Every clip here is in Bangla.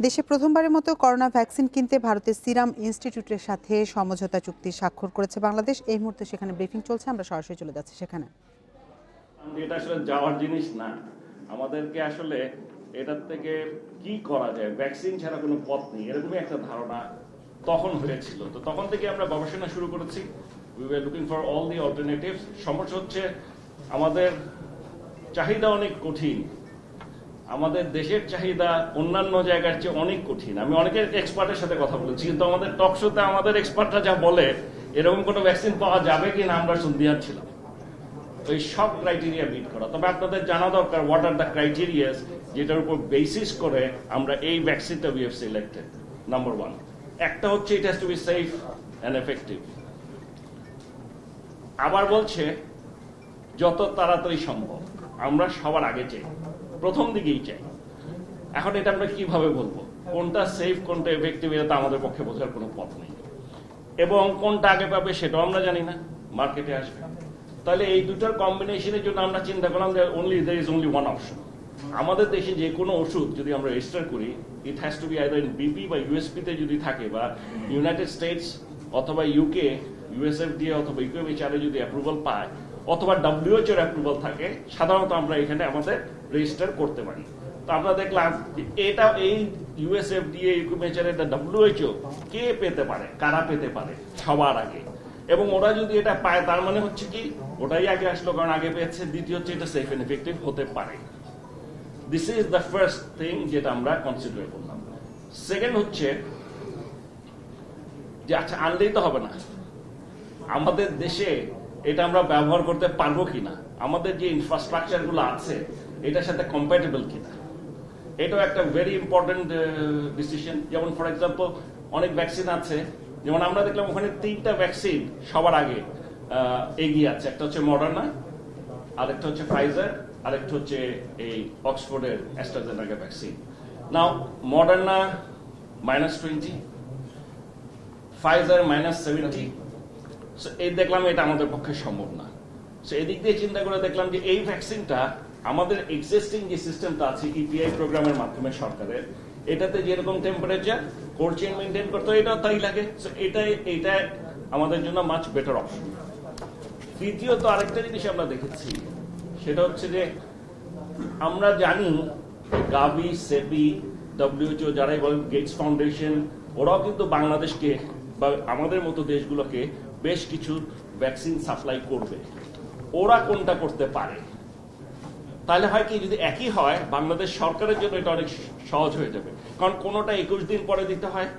দেশে প্রথমবারের মতো করোনা ভ্যাকসিন কিনতে ভারতের সিরাম ইনস্টিটিউটের সাথে সমঝোতা চুক্তি স্বাক্ষর করেছে বাংলাদেশ। এই মুহূর্তে সেখানে ব্রিফিং চলছে, আমরা সরাসরি চলে যাচ্ছি সেখানে। এটা আসলে যাওয়ার জিনিস না, আমাদেরকে আসলে এটার থেকে কি করা যায়, ভ্যাকসিন ছাড়া কোনো পথ নেই, এরকমই একটা ধারণা তখন হয়েছিল। তো তখন থেকে আমরা গবেষণা শুরু করেছি। We were looking for all the alternatives. সমস্যা হচ্ছে আমাদের চাহিদা অনেক কঠিন, আমাদের দেশের চাহিদা অন্যান্য জায়গার চেয়ে অনেক কঠিন। আমি অনেকের এক্সপার্টের সাথে কথা বলেছি, কিন্তু আমাদের টক শোতে আমাদের এক্সপার্টরা যা বলে এরকম কোনো ভ্যাকসিন পাওয়া যাবে কিনা আমরা সন্দিহান ছিলাম ওই সব ক্রাইটেরিয়া মিট করা। তবে আপনাদের জানা দরকার হোয়াট আর দ্য ক্রাইটেরিয়াস যেটার উপর বেসিস করে আমরা এই ভ্যাকসিনটা উই হ্যাভ সিলেক্টেড। নাম্বার 1, একটা হচ্ছে ইট has to be safe and effective. আবার বলছে যত তাড়াতাড়ি সম্ভব। আমরা সবার আগে চাই, প্রথম দিকেই চাই। এখন এটা আমরা কিভাবে বলবো কোনটা সেফ কোনটা এফেক্টিভ, এটা আমাদের পক্ষে বোঝার কোনো পথ নেই, এবং কোনটা আগে পাবে সেটাও আমরা জানি না, মার্কেটে আসবে। তাহলে এই দুটার কম্বিনেশনের জন্য আমরা চিন্তা করলাম যে there is only one option। আমাদের দেশে যে কোনো ওষুধ যদি আমরা রেজিস্টার করি, it has to be either in BP বা ইউএসপি তে যদি থাকে, বা ইউনাইটেড স্টেটস অথবা ইউকে ইউএসএফডিএ অথবা ইউকেএমএইচআর যদি অ্যাপ্রুভাল পায়, অথবা ডব্লিউএইচও এর অ্যাপ্রুভাল থাকে, সাধারণত আমরা এখানে আমাদের রেজিস্টার করতে পারি। তো আমরা দেখলাম এটা এই ইউএসএফডিএ ইউকেএমএইচআর এর ডব্লিউএইচও কে পেতে পারে, কারা পেতে পারে সবার আগে, এবং ওরা যদি এটা পায় তার মানে হচ্ছে কি ওটাই আগে আসলো, কারণ আগে পেয়েছে। দ্বিতীয় হচ্ছে এটা সেফ এন্ড এফেক্টিভ হতে পারে। This is the first thing যেটা আমরা কনসিডার করলাম। সেকেন্ড হচ্ছে যে আচ্ছা আনলেই তো হবে না, আমাদের দেশে এটা আমরা ব্যবহার করতে পারবো কিনা, আমাদের যে ইনফ্রাস্ট্রাকচার গুলো আছে এটার সাথে কম্প্যাটেবল কিনা, এটাও একটা ভেরি ইম্পর্টেন্ট ডিসিশন। যেমন ফর এক্সাম্পল অনেক ভ্যাকসিন আছে, যেমন আমরা দেখলাম ওখানে 3টা ভ্যাকসিন সবার আগে এগিয়ে আছে। একটা হচ্ছে মডার্না, আরেকটা হচ্ছে ফাইজার, আরেকটা হচ্ছে এই অক্সফোর্ডের অ্যাস্ট্রাজেনেকা ভ্যাকসিন। নাও মডার্না -20, ফাইজার -70। এই দেখলাম এটা আমাদের পক্ষে সম্ভব না। এদিক দিয়ে চিন্তা করে দেখলাম যে এই ভ্যাকসিনটা আমাদের এক্সিস্টিং যে সিস্টেমটা আছে ইপিআই প্রোগ্রামের মাধ্যমে সরকারের, এটাতে যেরকম টেম্পারেচার কোল্ড চেইন মেনটেন করতে হয় এটাও তাই লাগে। এটা আমাদের জন্য মাচ বেটার অপশন। তৃতীয়ত আরেকটা জিনিস আমরা দেখেছি, সেটা হচ্ছে যে আমরা জানি গাভি, সেপি, ডব্লিউএইচও যারাই বলেন, গেটস ফাউন্ডেশন, ওরাও কিন্তু বাংলাদেশকে বা আমাদের মতো দেশগুলোকে বেশ কিছু ভ্যাকসিন সাপ্লাই করবে। ওরা কোনটা করতে পারে, তাহলে হয় কি যদি একই হয় বাংলাদেশ সরকারের জন্য এটা অনেক সহজ হয়ে যাবে, কারণ কোনোটা 21 দিন পরে দিতে হয়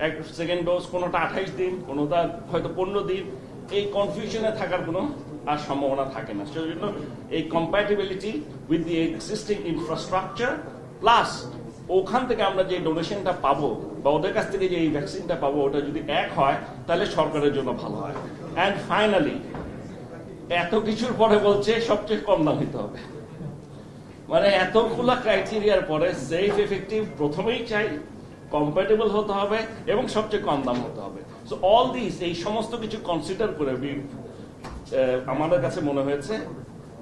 এক সেকেন্ড ডোজ, কোনোটা 28 দিন, কোনোটা হয়তো 15 দিন। এই কনফিউশনে থাকার কোনো আর সম্ভাবনা থাকে না। সেজন্য এই compatibility with the existing infrastructure plus ওখান থেকে আমরা যে ডোনেশনটা পাবো বা ওদের কাছ থেকে যে এই ভ্যাকসিনটা পাবো, ওটা যদি এক হয় তাহলে সরকারের জন্য ভালো হয়। অ্যান্ড ফাইনালি এত কিছুর পরে বলছে সবচেয়ে কম দাম হতে হবে। মানে এতগুলা ক্রাইটেরিয়ার পরে সেফ এফেক্টিভ প্রথমেই চাই, কম্প্যাটেবল হতে হবে এবং সবচেয়ে কম দাম হতে হবে। সো অল দিস, এই সমস্ত কিছু কনসিডার করে আমাদের কাছে মনে হয়েছে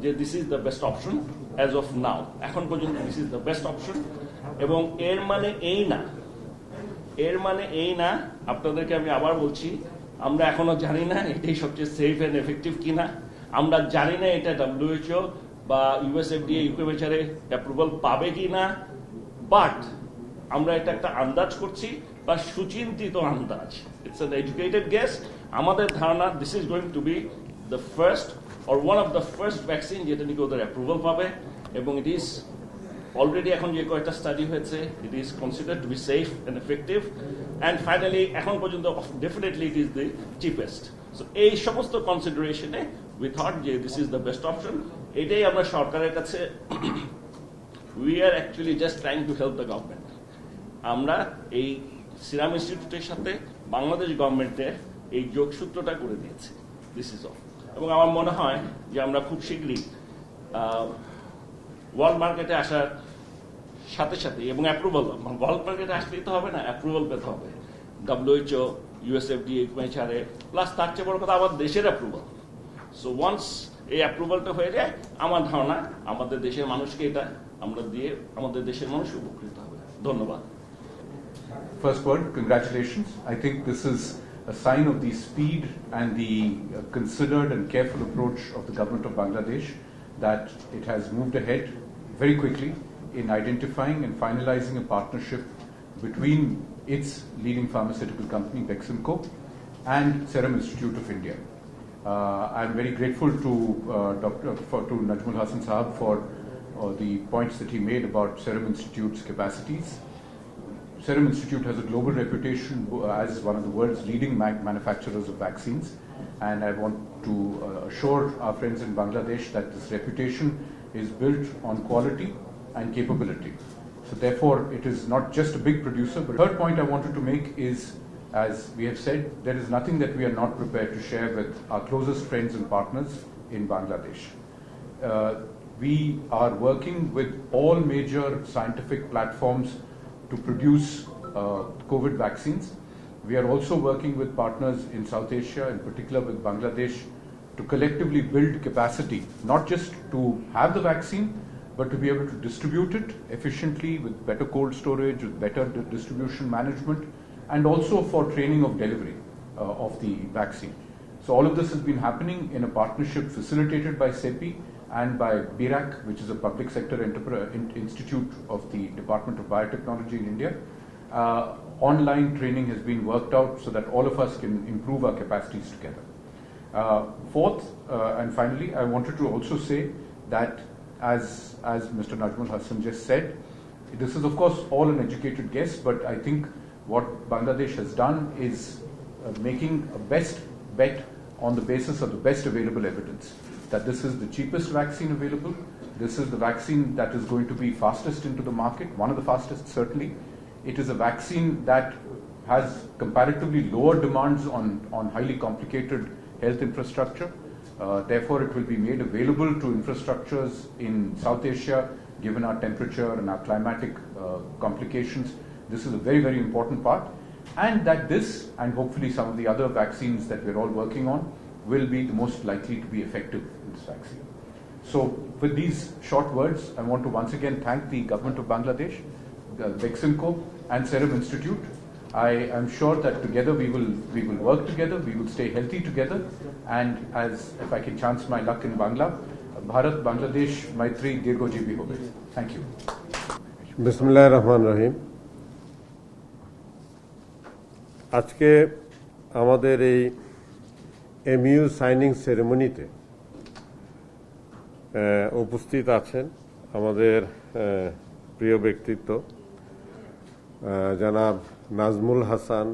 যে this is the best option as of now. এখন পর্যন্ত this is the best option. এবং এর মানে এই না, আপনাদেরকে আমি আবার বলছি, আমরা এখনো জানি না এটাই সবচেয়ে সেফ এন্ড এফেক্টিভ কিনা, আমরা জানি না এটা ডব্লিউএইচও বা ইউএসএফডিএ ইউকেএমএইচআর অ্যাপ্রুভাল পাবে কিনা, বাট আমরা এটা একটা আন্দাজ করছি বা সুচিন্তিত আন্দাজ। It's an educated guess. আমাদের ধারণা this is going to B the first or one of the first vaccine যেটা নাকি ওদের অ্যাপ্রুভাল পাবে, এবং ইট ইজ অলরেডি এখন যে কয়েকটা স্টাডি হয়েছে, it is consider to be safe and effective, and finally এখন পর্যন্ত definitely it is the cheapest. So এই সমস্ত কনসিডারেশনে উই থট যে this is the best option. এটাই আমরা সরকারের কাছে, we are actually just trying to help the government. আমরা এই সিরাম ইনস্টিটিউটের সাথে বাংলাদেশ গভর্নমেন্টের এই যোগসূত্রটা করে দিয়েছি। This is all. এবং আমার মনে হয় যে আমরা খুব শীঘ্রই ওয়ার্ল্ড মার্কেটে আসার সাথে সাথে, এবং অ্যাপ্রুভাল, ওয়ার্ল্ড মার্কেটে আসলেই তো হবে না, অ্যাপ্রুভাল পেতে হবে ডব্লিউএইচও, ইউএসএফডিএ, ইউকেএমএইচআর, প্লাস তার চেয়ে বড় কথা আবার দেশের অ্যাপ্রুভাল। সো ওয়ান্স এই অ্যাপ্রুভালটা হয়ে যায়, আমার ধারণা আমাদের দেশের মানুষকে এটা আমরা দিয়ে আমাদের দেশের মানুষ উপকৃত হবে। ধন্যবাদ। first word, congratulations. I think this is a sign of the speed and the considered and careful approach of the government of Bangladesh, that it has moved ahead very quickly in identifying and finalizing a partnership between its leading pharmaceutical company, Beximco, and Serum Institute of India. I'm very grateful to to Najmul Hasan Sahab for the points that he made about Serum Institute's capacities. Serum Institute has a global reputation as one of the world's leading manufacturers of vaccines, and I want to assure our friends in Bangladesh that this reputation is built on quality and capability. So therefore, it is not just a big producer. But the third point I wanted to make is, as we have said, there is nothing that we are not prepared to share with our closest friends and partners in Bangladesh. We are working with all major scientific platforms to produce COVID vaccines. We are also working with partners in South Asia, in particular with Bangladesh, to collectively build capacity, not just to have the vaccine, but to be able to distribute it efficiently with better cold storage, with better distribution management, and also for training of delivery of the vaccine. So all of this has been happening in a partnership facilitated by CEPI and by BIRAC, which is a public sector institute of the Department of Biotechnology in India. Online training has been worked out so that all of us can improve our capacities together. Fourth, and finally, I wanted to also say that as Mr. Najmul Hasan just said, this is of course all an educated guess, but I think what Bangladesh has done is making a best bet on the basis of the best available evidence, that this is the cheapest vaccine available, this is the vaccine that is going to be fastest into the market, one of the fastest certainly. It is a vaccine that has comparatively lower demands on highly complicated health infrastructure. Therefore, it will be made available to infrastructures in South Asia, given our temperature and our climatic complications. This is a very, very important part. And that this, and hopefully some of the other vaccines that we're all working on, will be the most likely to be effective in this vaccine. So with these short words, I want to once again thank the government of Bangladesh, Beximco, and Serum Institute. I am sure that together we will work together, we will stay healthy together, and as if I can chance my luck in Bangla, Bharat Bangladesh Maitri Dirgojibi Hobe. Thank you. বিসমিল্লাহির রহমানির রহিম। আজকে আমাদের এই এমইউ সাইনিং সেরেমনিতে উপস্থিত আছেন আমাদের প্রিয় ব্যক্তিত্ব জনাব নাজমুল হাসান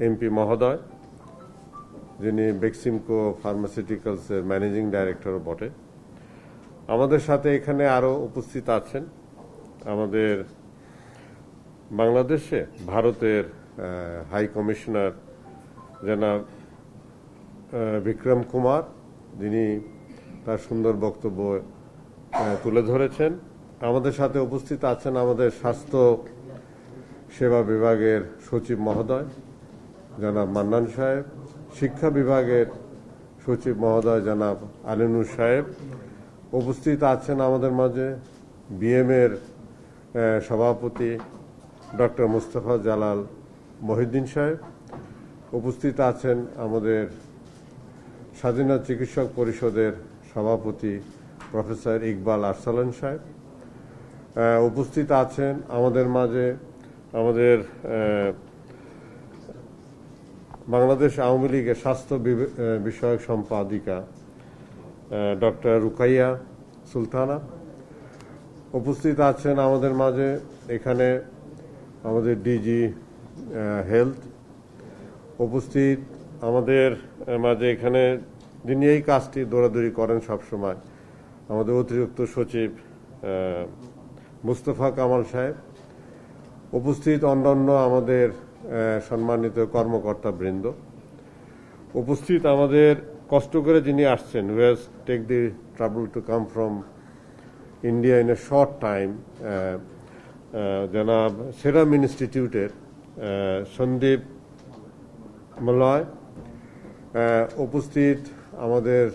এমপি মহোদয়, যিনি বেক্সিমকো ফার্মাসিউটিক্যালসের ম্যানেজিং ডাইরেক্টর বটে। আমাদের সাথে এখানে আরও উপস্থিত আছেন আমাদের বাংলাদেশে ভারতের হাই কমিশনার জনাব বিক্রম কুমার, যিনি তার সুন্দর বক্তব্য তুলে ধরেছেন। আমাদের সাথে উপস্থিত আছেন আমাদের স্বাস্থ্য সেবা বিভাগের সচিব মহোদয় জনাব মান্নান সাহেব, শিক্ষা বিভাগের সচিব মহোদয় জনাব আলিনুর সাহেব। উপস্থিত আছেন আমাদের মাঝে বিএমের সভাপতি ডক্টর মুস্তফা জালাল মহিউদ্দিন সাহেব। উপস্থিত আছেন আমাদের স্বাধীনতা চিকিৎসক পরিষদের সভাপতি প্রফেসর ইকবাল আরসালান সাহেব। উপস্থিত আছেন আমাদের মাঝে আমাদের বাংলাদেশ আওয়ামী লীগের স্বাস্থ্য বিষয়ক সম্পাদিকা ডক্টর রুকাইয়া সুলতানা। উপস্থিত আছেন আমাদের মাঝে এখানে আমাদের ডিজি হেলথ। উপস্থিত আমাদের মাঝে এখানে যিনি এই কাজটি দৌড়াদৌড়ি করেন সবসময়, আমাদের অতিরিক্ত সচিব মুস্তফা কামাল সাহেব। উপস্থিত অন্যান্য আমাদের সম্মানিত কর্মকর্তা বৃন্দ। উপস্থিত আমাদের কষ্ট করে যিনি আসছেন, who has take the trouble to come from India in a short time, জনাব সেরাম ইনস্টিটিউটের সন্দীপ মলয়। উপস্থিত আমাদের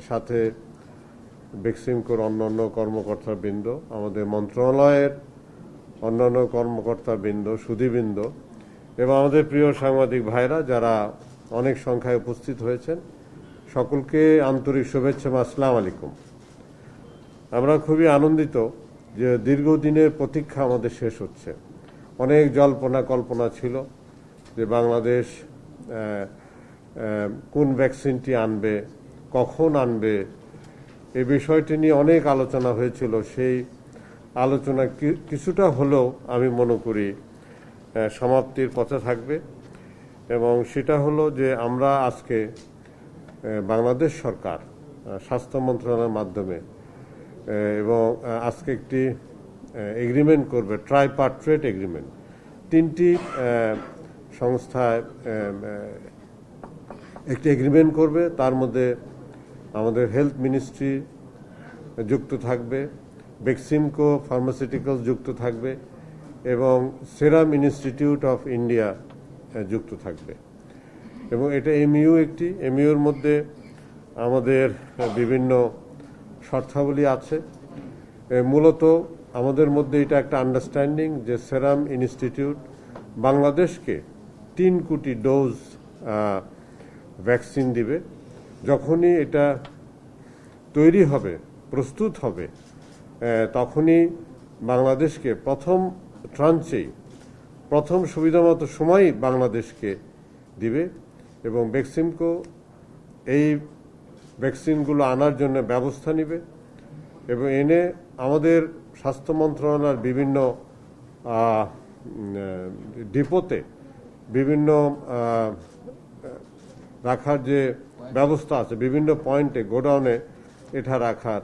সাথে বেক্সিমকোর অন্যান্য কর্মকর্তাবৃন্দ, আমাদের মন্ত্রণালয়ের অন্যান্য কর্মকর্তাবৃন্দ, সুধীবৃন্দ এবং আমাদের প্রিয় সাংবাদিক ভাইরা যারা অনেক সংখ্যায় উপস্থিত হয়েছেন, সকলকে আন্তরিক শুভেচ্ছা। আসসালামু আলাইকুম। আমরা খুবই আনন্দিত যে দীর্ঘদিনের প্রতীক্ষা আমাদের শেষ হচ্ছে। অনেক জল্পনা কল্পনা ছিল যে বাংলাদেশ কোন ভ্যাকসিনটি আনবে, কখন আনবে, এই বিষয়টি নিয়ে অনেক আলোচনা হয়েছিল। সেই আলোচনা কিছুটা হলেও আমি মনে করি সমাপ্তির পথে থাকবে, এবং সেটা হলো যে আমরা আজকে বাংলাদেশ সরকার স্বাস্থ্য মন্ত্রণালয়ের মাধ্যমে এবং আজকে একটি এগ্রিমেন্ট করবে, ট্রাইপার্ট্রেট এগ্রিমেন্ট। 3টি সংস্থায় একটি এগ্রিমেন্ট করবে। তার মধ্যে আমাদের হেলথ মিনিস্ট্রি যুক্ত থাকবে, বেক্সিমকো ফার্মাসিউটিক্যালস যুক্ত থাকবে এবং সেরাম ইনস্টিটিউট অফ ইন্ডিয়া যুক্ত থাকবে। এবং এটা একটি এমইউর মধ্যে আমাদের বিভিন্ন শর্তাবলী আছে। মূলত আমাদের মধ্যে এটা একটা আন্ডারস্ট্যান্ডিং যে সেরাম ইনস্টিটিউট বাংলাদেশকে 3 কোটি ডোজ ভ্যাকসিন দিবে। যখনই এটা তৈরি হবে, প্রস্তুত হবে, তখনই বাংলাদেশকে প্রথম ট্রান্সেই, প্রথম সুবিধামতো সময়ই বাংলাদেশকে দিবে। এবং বেক্সিমকো এই ভ্যাকসিনগুলো আনার জন্য ব্যবস্থা নেবে এবং এনে আমাদের স্বাস্থ্য মন্ত্রণালয়ের বিভিন্ন ডিপোতে, বিভিন্ন রাখার যে ব্যবস্থা আছে, বিভিন্ন পয়েন্টে, গোডাউনে এটা রাখার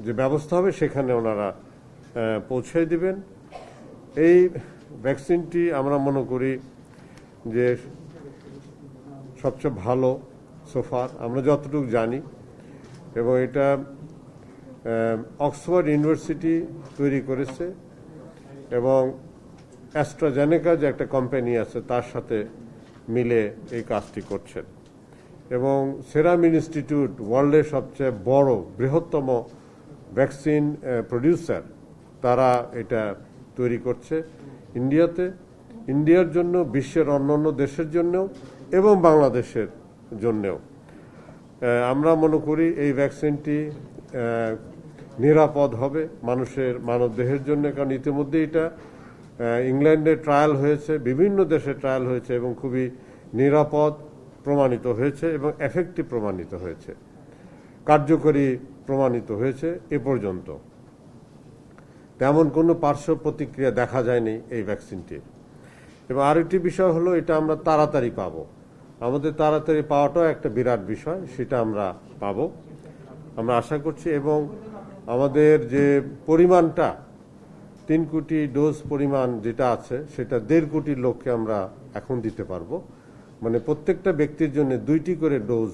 যে ব্যবস্থা হবে সেখানে ওনারা পৌঁছে দিবেন। এই ভ্যাকসিনটি আমরা মনে করি যে সবচেয়ে ভালো সোফার, আমরা যতটুকু জানি। এবং এটা অক্সফোর্ড ইউনিভার্সিটি তৈরি করেছে এবং অ্যাস্ট্রাজেনেকা যে একটা কোম্পানি আছে তার সাথে মিলে এই কাজটি করছেন। এবং সেরাম ইনস্টিটিউট ওয়ার্ল্ডের সবচেয়ে বড়, বৃহত্তম ভ্যাকসিন প্রডিউসার, তারা এটা তৈরি করছে ইন্ডিয়াতে, ইন্ডিয়ার জন্য, বিশ্বের অন্যান্য দেশের জন্যও এবং বাংলাদেশের জন্যও। আমরা মনে করি এই ভ্যাকসিনটি নিরাপদ হবে মানবদেহের জন্য, কারণ ইতিমধ্যে এটা ইংল্যান্ডে ট্রায়াল হয়েছে, বিভিন্ন দেশে ট্রায়াল হয়েছে এবং খুবই নিরাপদ প্রমাণিত হয়েছে এবং এফেক্টিভ প্রমাণিত হয়েছে, কার্যকরী প্রমাণিত হয়েছে। এ পর্যন্ত তেমন কোনো পার্শ্ব প্রতিক্রিয়া দেখা যায়নি এই ভ্যাকসিনটির। এবং আরেকটি বিষয় হলো এটা আমরা তাড়াতাড়ি পাবো। আমাদের তাড়াতাড়ি পাওয়াটাও একটা বিরাট বিষয়, সেটা আমরা পাবো, আমরা আশা করছি। এবং আমাদের যে পরিমাণটা 3 কোটি ডোজ পরিমাণ যেটা আছে, সেটা 1.5 কোটি লোককে আমরা এখন দিতে পারবো। মানে প্রত্যেকটা ব্যক্তির জন্য 2টি করে ডোজ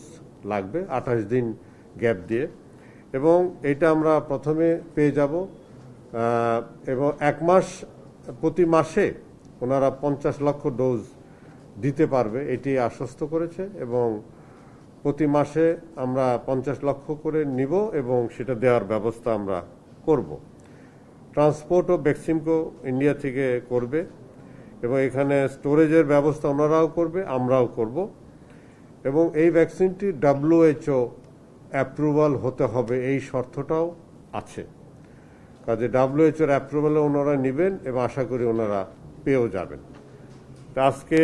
লাগবে 28 দিন গ্যাপ দিয়ে। এবং এটা আমরা প্রথমে পেয়ে যাব এবং 1 মাস, প্রতি মাসে ওনারা 50 লক্ষ ডোজ দিতে পারবে, এটি আশ্বস্ত করেছে। এবং প্রতি মাসে আমরা 50 লক্ষ করে নিব এবং সেটা দেওয়ার ব্যবস্থা আমরা করব। ট্রান্সপোর্টও বেক্সিমকো ইন্ডিয়া থেকে করবে এবং এখানে স্টোরেজের ব্যবস্থা ওনারাও করবে, আমরাও করব। এবং এই ভ্যাকসিনটি WHO অ্যাপ্রুভাল হতে হবে, এই শর্তটাও আছে। কাজে WHO অ্যাপ্রুভালে ওনারা নেবেন এবং আশা করি ওনারা পেয়েও যাবেন। তা আজকে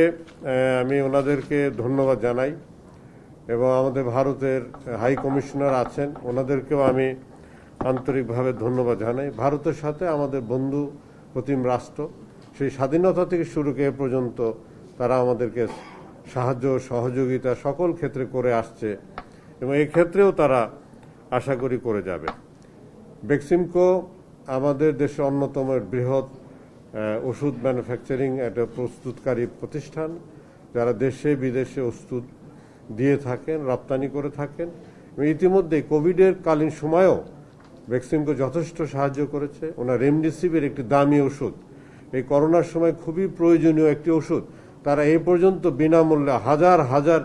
আমি ওনাদেরকে ধন্যবাদ জানাই এবং আমাদের ভারতের হাই কমিশনার আছেন, ওনাদেরকেও আমি আন্তরিকভাবে ধন্যবাদ জানাই। ভারতের সাথে আমাদের বন্ধু প্রতিম রাষ্ট্র, সেই স্বাধীনতা থেকে শুরু করে এ পর্যন্ত তারা আমাদেরকে সাহায্য সহযোগিতা সকল ক্ষেত্রে করে আসছে এবং এই ক্ষেত্রেও তারা আশা করি করে যাবে। বেক্সিমকো আমাদের দেশে অন্যতম বৃহৎ ওষুধ ম্যানুফ্যাকচারিং একটা প্রস্তুতকারী প্রতিষ্ঠান, যারা দেশে বিদেশে ওষুধ দিয়ে থাকেন, রপ্তানি করে থাকেন। ইতিমধ্যে কোভিডের কালীন সময়েও বেক্সিমকো যথেষ্ট সাহায্য করেছে। ওনার রেমডেসিভির একটি দামি ওষুধ, এই করোনার সময় খুবই প্রয়োজনীয় একটি ওষুধ, তারা এই পর্যন্ত বিনামূল্যে হাজার হাজার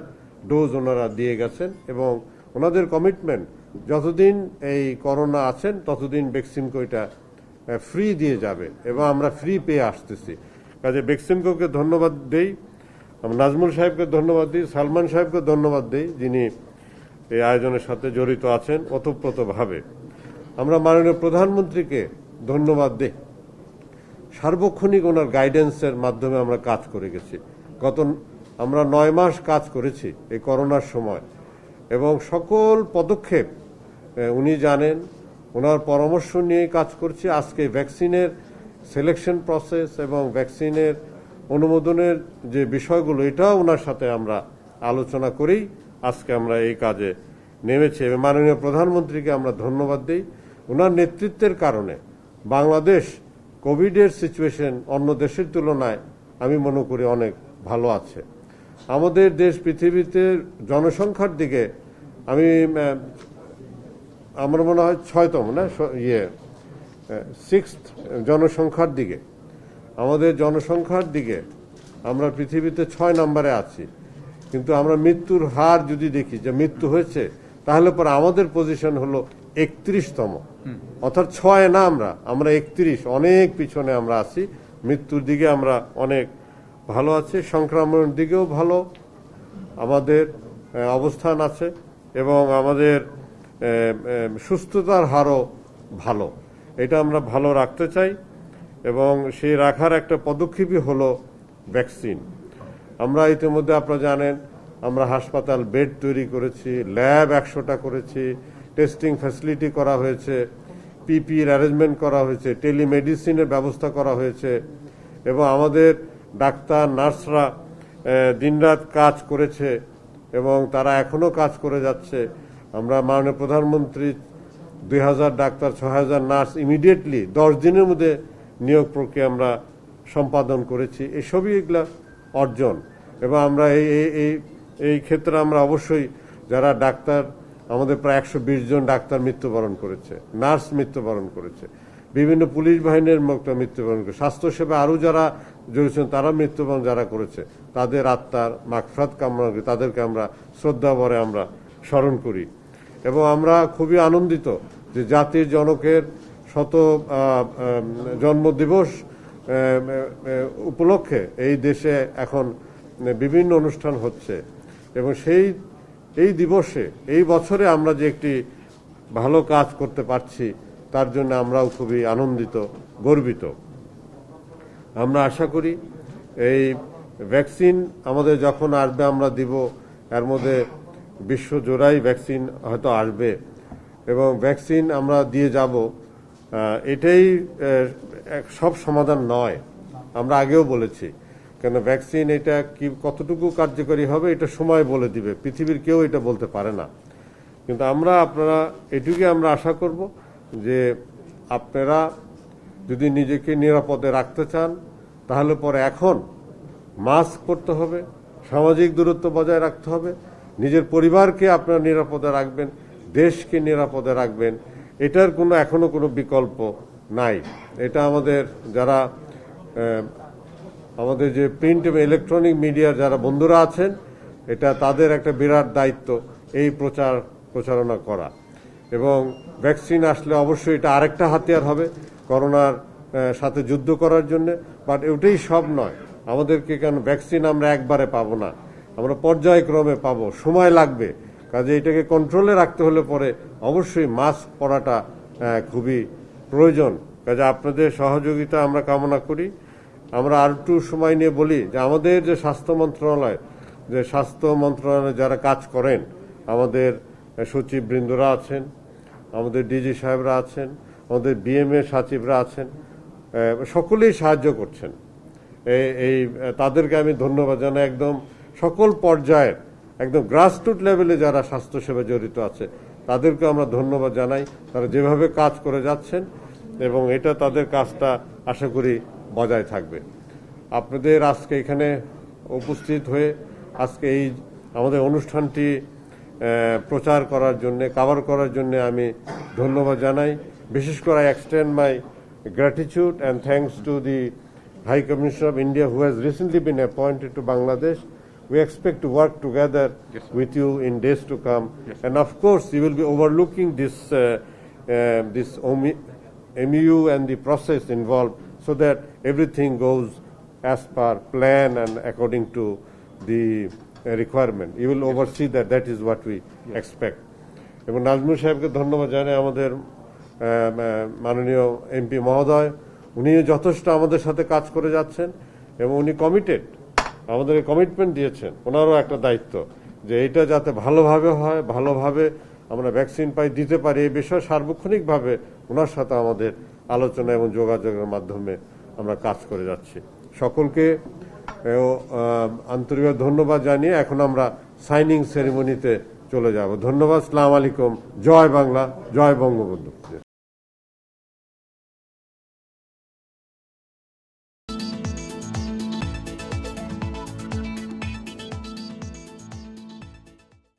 ডোজ ওনারা দিয়ে গেছেন। এবং ওনাদের কমিটমেন্ট, যতদিন এই করোনা আছেন ততদিন বেক্সিমকো এটা ফ্রি দিয়ে যাবে এবং আমরা ফ্রি পেয়ে আসতেছি। কাজে বেক্সিমকোকে ধন্যবাদ দেই, নাজমুল সাহেবকে ধন্যবাদ দিই, সালমান সাহেবকে ধন্যবাদ দিই যিনি এই আয়োজনের সাথে জড়িত আছেন ওতপ্রোতভাবে। আমরা মাননীয় প্রধানমন্ত্রীকে ধন্যবাদ দিই, সার্বক্ষণিক ওনার গাইডেন্সের মাধ্যমে আমরা কাজ করে গেছি। আমরা 9 মাস কাজ করেছি এই করোনার সময় এবং সকল পদক্ষেপ উনি জানেন, ওনার পরামর্শ নিয়ে কাজ করছি। আজকে ভ্যাকসিনের সিলেকশন প্রসেস এবং ভ্যাকসিনের অনুমোদনের যে বিষয়গুলো, এটাও ওনার সাথে আমরা আলোচনা করেই আজকে আমরা এই কাজে নেমেছি এবং মাননীয় প্রধানমন্ত্রীকে আমরা ধন্যবাদ দিই। ওনার নেতৃত্বের কারণে বাংলাদেশ কোভিডের সিচুয়েশন অন্য দেশের তুলনায় আমি মনে করি অনেক ভালো আছে। আমাদের দেশ পৃথিবীতে জনসংখ্যার দিকে আমার মনে হয় 6তম না 6th জনসংখ্যার দিকে, আমাদের জনসংখ্যার দিকে আমরা পৃথিবীতে 6 নম্বরে আছি। কিন্তু আমরা মৃত্যুর হার যদি দেখি যে মৃত্যু হয়েছে, তাহলে পরে আমাদের পজিশন হলো 31তম, অর্থাৎ 6 না, আমরা 31, অনেক পিছনে আমরা আছি। মৃত্যুর দিকে আমরা অনেক ভালো আছি, সংক্রমণের দিকেও ভালো আমাদের অবস্থান আছে এবং আমাদের সুস্থতার হারও ভালো। এটা আমরা ভালো রাখতে চাই এবং সেই রাখার একটা পদক্ষেপই হলো ভ্যাকসিন। আমরা ইতিমধ্যে আপনারা জানেন আমরা হাসপাতাল বেড তৈরি করেছি, ল্যাব 100টা করেছি, টেস্টিং ফ্যাসিলিটি করা হয়েছে, পিপির অ্যারেঞ্জমেন্ট করা হয়েছে, টেলিমেডিসিনের ব্যবস্থা করা হয়েছে এবং আমাদের ডাক্তার নার্সরা দিনরাত কাজ করেছে এবং তারা এখনো কাজ করে যাচ্ছে। আমরা মাননীয় প্রধানমন্ত্রী 2000 ডাক্তার 6000 নার্স ইমিডিয়েটলি 10 দিনের মধ্যে নিয়োগ প্রক্রিয়া আমরা সম্পাদন করেছি। এসবই এগুলা অর্জন এবং আমরা এই ক্ষেত্রে আমরা অবশ্যই যারা ডাক্তার, আমাদের প্রায় 120 জন ডাক্তার মৃত্যুবরণ করেছে, নার্স মৃত্যুবরণ করেছে, বিভিন্ন পুলিশ বাহিনীর মৃত্যুবরণ করেছে, স্বাস্থ্যসেবা আরও যারা জড়িয়েছেন তারা মৃত্যুবরণ যারা করেছে, তাদের আত্মার মাগফিরাত কামনা করি, তাদেরকে আমরা শ্রদ্ধা ভরে আমরা স্মরণ করি। এবং আমরা খুবই আনন্দিত যে জাতির জনকের জন্মদিবস উপলক্ষে এই দেশে এখন বিভিন্ন অনুষ্ঠান হচ্ছে এবং এই দিবসে, এই বছরে আমরা যে একটি ভালো কাজ করতে পারছি তার জন্য আমরাও খুবই আনন্দিত, গর্বিত। আমরা আশা করি এই ভ্যাকসিন আমাদের যখন আসবে আমরা দিব, এর মধ্যে বিশ্বজোড়াই ভ্যাকসিন হয়তো আসবে এবং ভ্যাকসিন আমরা দিয়ে যাব। এটাই সব সমাধান নয়, আমরা আগেও বলেছি, কেন ভ্যাকসিন এটা কি কতটুকু কার্যকরী হবে এটা সময় বলে দিবে, পৃথিবীর কেউ এটা বলতে পারে না। কিন্তু আপনারা এটুকুই আমরা আশা করব যে আপনারা যদি নিজেকে নিরাপদে রাখতে চান তাহলে পরে এখন মাস্ক পরতে হবে, সামাজিক দূরত্ব বজায় রাখতে হবে, নিজের পরিবারকে আপনারা নিরাপদে রাখবেন, দেশকে নিরাপদে রাখবেন। এটার এখনো কোনো বিকল্প নাই। এটা আমাদের যারা আমাদের যে প্রিন্ট এবং ইলেকট্রনিক মিডিয়ার যারা বন্ধুরা আছেন, এটা তাদের একটা বিরাট দায়িত্ব এই প্রচারণা করা। এবং ভ্যাকসিন আসলে অবশ্যই এটা আরেকটা হাতিয়ার হবে করোনার সাথে যুদ্ধ করার জন্য। বাট ওটাই সব নয়, আমাদেরকে কেন ভ্যাকসিন আমরা একবারে পাবো না, আমরা পর্যায়ক্রমে পাবো, সময় লাগবে। কাজে এটাকে কন্ট্রোলে রাখতে হলে পরে অবশ্যই মাস্ক পরাটা খুবই প্রয়োজন। কাজে আপনাদের সহযোগিতা আমরা কামনা করি। আমরা আর একটু সময় নিয়ে বলি যে আমাদের যে স্বাস্থ্য মন্ত্রণালয়ে যারা কাজ করেন, আমাদের সচিববৃন্দরা আছেন, আমাদের ডিজি সাহেবরা আছেন, আমাদের বিএমএ সচিবরা আছেন, সকলেই সাহায্য করছেন। তাদেরকে আমি ধন্যবাদ জানাই। একদম সকল পর্যায়ের একদম গ্রাসরুট লেভেলে যারা স্বাস্থ্যসেবা জড়িত আছে তাদেরকে আমরা ধন্যবাদ জানাই। তারা যেভাবে কাজ করে যাচ্ছেন এবং এটা তাদের কাজটা আশা করি বজায় থাকবে। আপনাদের আজকে এখানে উপস্থিত হয়ে আজকে এই আমাদের অনুষ্ঠানটি প্রচার করার জন্য, কভার করার জন্য আমি ধন্যবাদ জানাই। বিশেষ করে I extend my gratitude and thanks to the High Commissioner of India who has recently been appointed to Bangladesh. We expect to work together with you in days to come. And of course, you will be overlooking this MU and the process involved so that everything goes as per plan and according to the requirement. You will oversee that. That is what we expect. এবং নাজমুল সাহেবকে ধন্যবাদ জানাই, আমাদের মাননীয় এমপি মহোদয়, উনি যথেষ্ট আমাদের সাথে কাজ করে যাচ্ছেন এবং উনি কমিটেড, আমাদের কমিটমেন্ট দিয়েছেন। ওনারও একটা দায়িত্ব যে এটা যাতে ভালোভাবে হয়, ভালোভাবে আমরা ভ্যাকসিন পাই, দিতে পারি, এই বিষয়ে সার্বক্ষণিকভাবে ওনার সাথে আমাদের আলোচনা এবং যোগাযোগের মাধ্যমে আমরা কাজ করে যাচ্ছি। সকলকে আন্তরিক ধন্যবাদ জানিয়ে এখন আমরা সাইনিং সেরিমনিতে চলে যাব। ধন্যবাদ। আসসালামু আলাইকুম। জয় বাংলা, জয় বঙ্গবন্ধু।